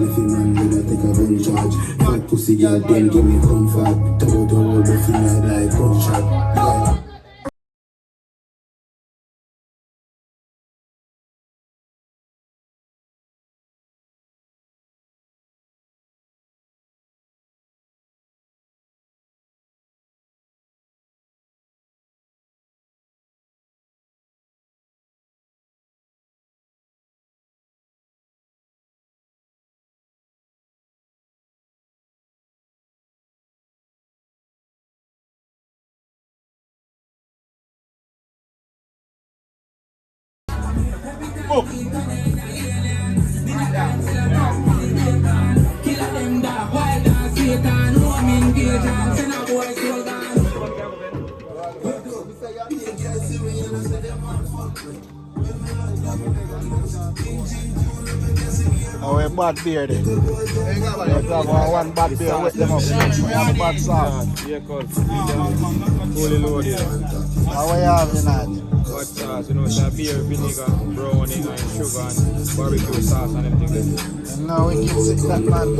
If you man with a take a gun charge, fat pussy girl, then give me comfort. Throw the whole buffy night like gunshot. Yeah. Oh. Oh, a bad beer then. You have one bad beer, wet them up. One bad sauce. Yeah, cause fully loaded. How are you having that? Hot sauce, you know, it's a beer, vinegar, brownie, and sugar, and barbecue sauce, and everything. And now we keep sick that man.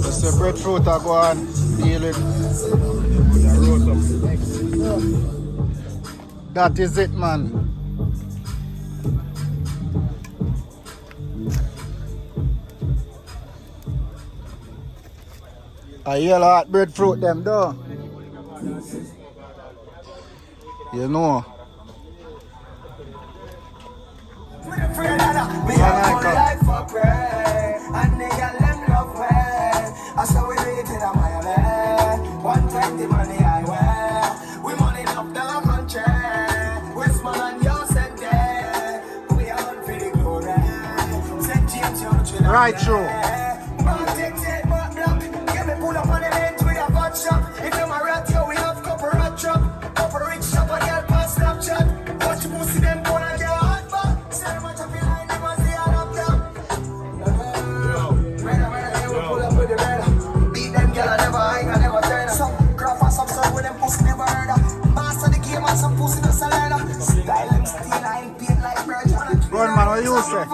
Just the breadfruit I go on, deal it. That is it, man. I yellow hot breadfruit them though. You know. Right through. Run man, what you say?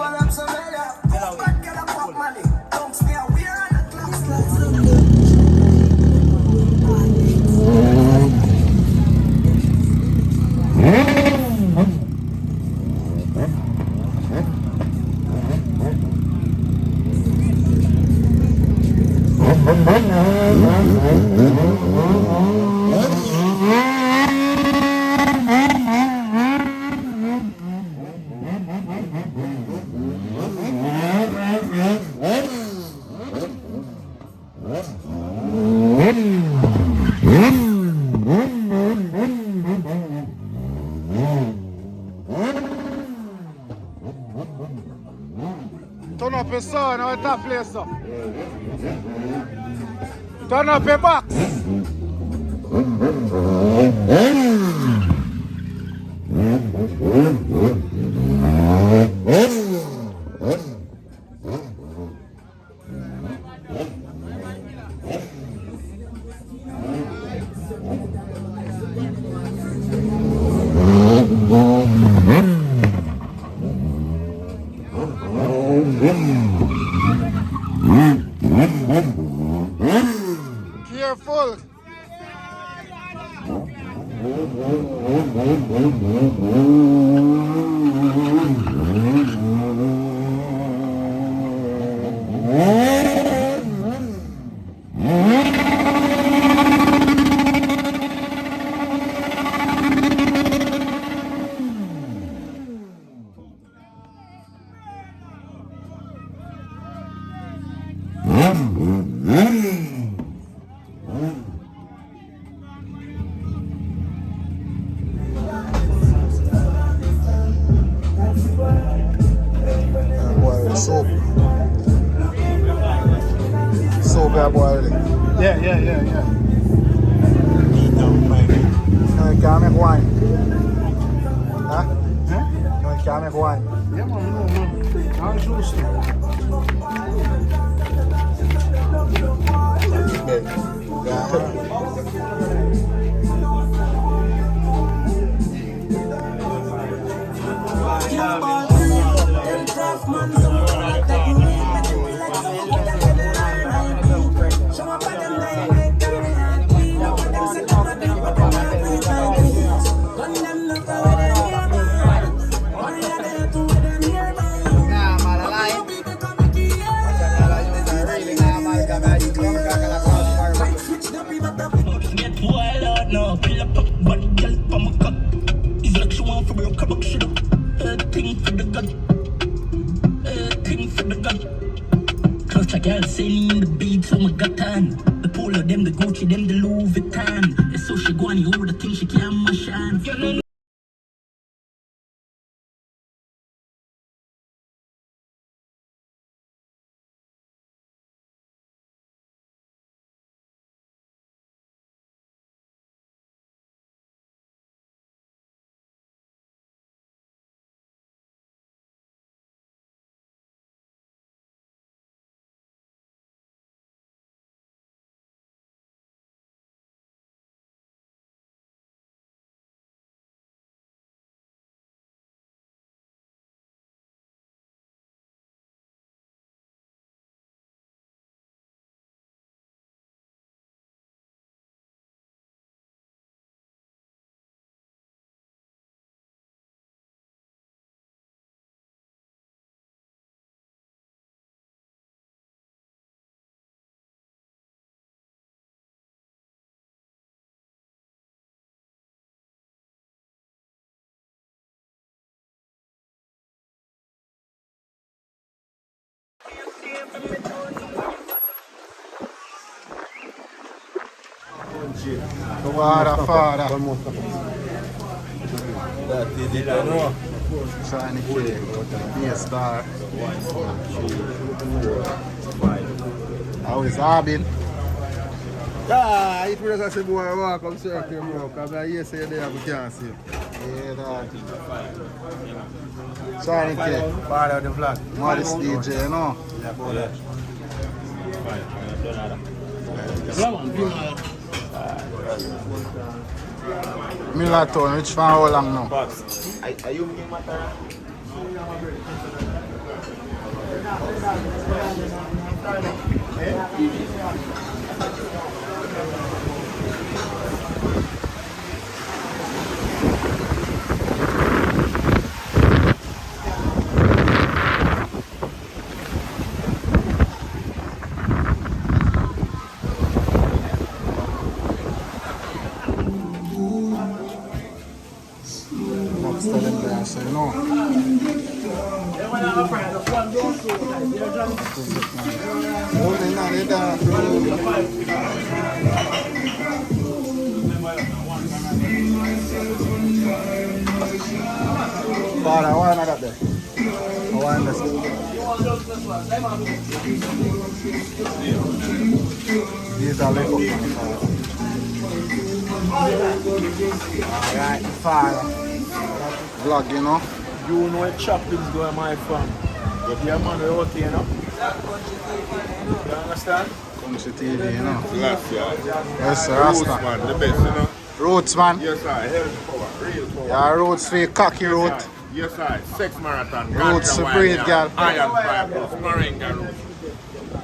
Turn up your sound, how that place up? Turn up your box. Careful. Soap are boiling. Yeah. No, you can't make wine. Huh? No, you can't make wine. Yeah, man, no. I'll juice them. girl selling the beats, so my got on. The polo, them the Gucci, them the Louis Vuitton. So she go on, all the things she can't mash on. Fara. That is it, I know. Shiny K, BStar. How is Arbin? Yeah, it was as a boy walk up circle, bro. Because I hear say there, we can't see. Yeah, dog. Shiny K. Father of the vlog. Modest DJ, you know? Yeah, go there. Milaton, which fan how long now? Are you making matter? So you know. Para, why not up there? I want this. These are little. Alright, fire. Vlog, you know. You know what chopping's going my farm. Yeah, man, we're out here, you know. You understand? Countree TV, you know. Last year. Yes, sir, Roots, Rasta. man, the best, you know. Roots, man. Yes, sir. Health power, real power. Yeah, roots for cocky root. Yes, sir. Sex marathon. Roots to breed, girl. Iron fibers, moringa roots.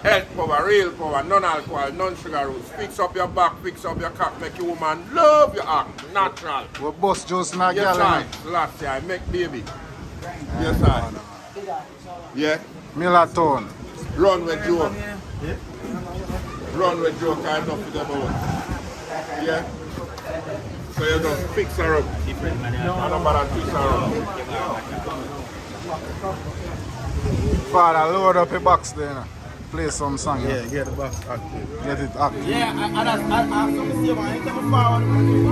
Health power, real power, non-alcohol, non-sugar roots. Fix up your back, fix up your cock, make your woman love your act. Natural. We bust just in a Yes, girl, sir. Last year, I make baby. Yes, sir. Yeah. Milaton. Run with Joe. Run with Joe, kind enough with them out. Yeah. So you just fix her up. And about twist her up. Father, load up your box there. You know. Play some song. Yeah, get the box active. Get it active. Yeah, I have to see man. Anytime I forward,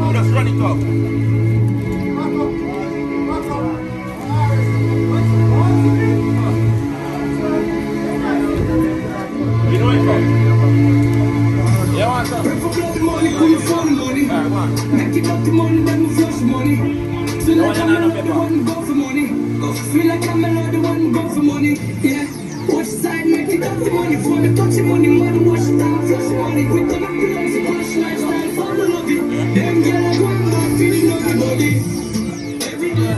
you just run it up. You know it up. Yeah, what's up? Make it up the money, then we flush money. Feel like I'm the one go for money. Feel like I'm the one go for money. Yeah. Watch side, make it up the money. For the touch money, man, wash it down, flush money. Quick to make it up, so push lifestyle, follow love it. Them girl I want more, feeling everybody. Every day.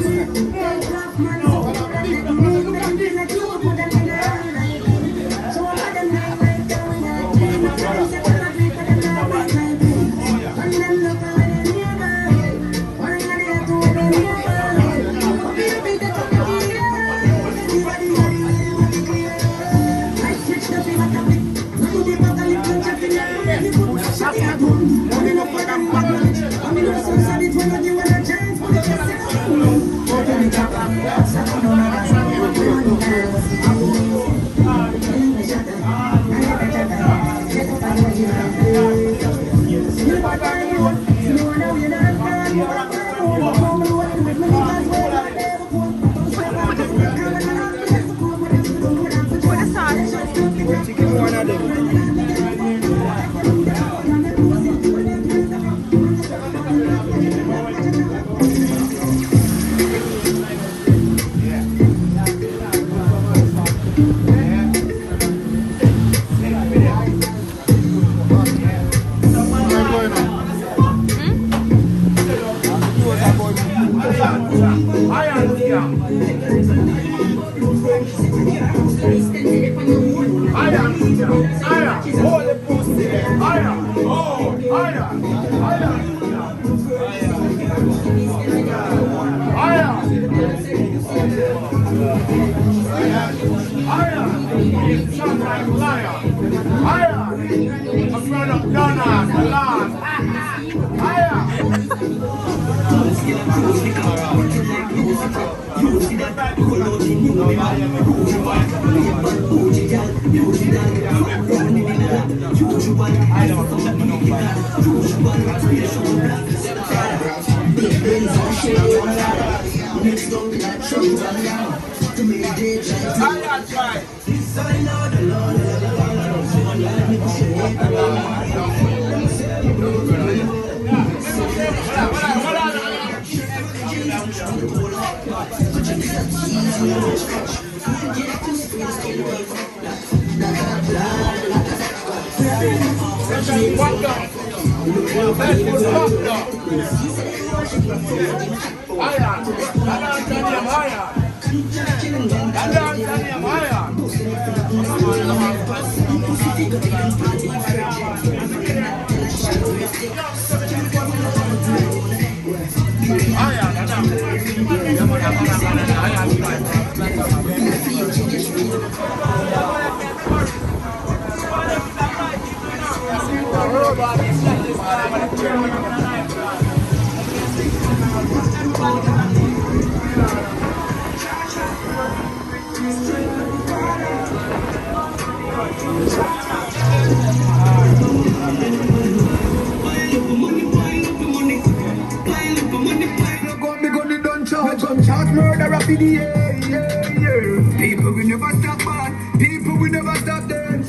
People will never stop bad. People will never stop dead. You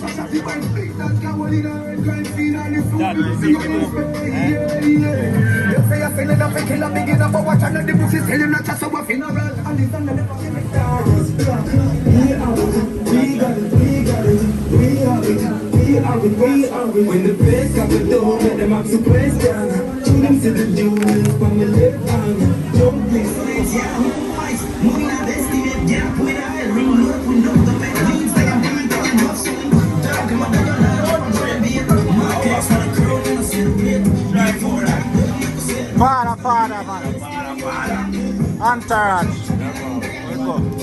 say you're feeling up a killer, big enough for watch and the bush is telling not just our funeral. And it's on the left of the when the praise comes to door, let them have to praise down. To them to the jewels from the left hand. Don't be slaves, Yahoo boys. Moving our bestie, we have put our ring up. We know the better news, like I'm doing, like I'm not saying. Talk about the markets for the crown and I celebrate. Right for that. Father. Entourage. Let's go.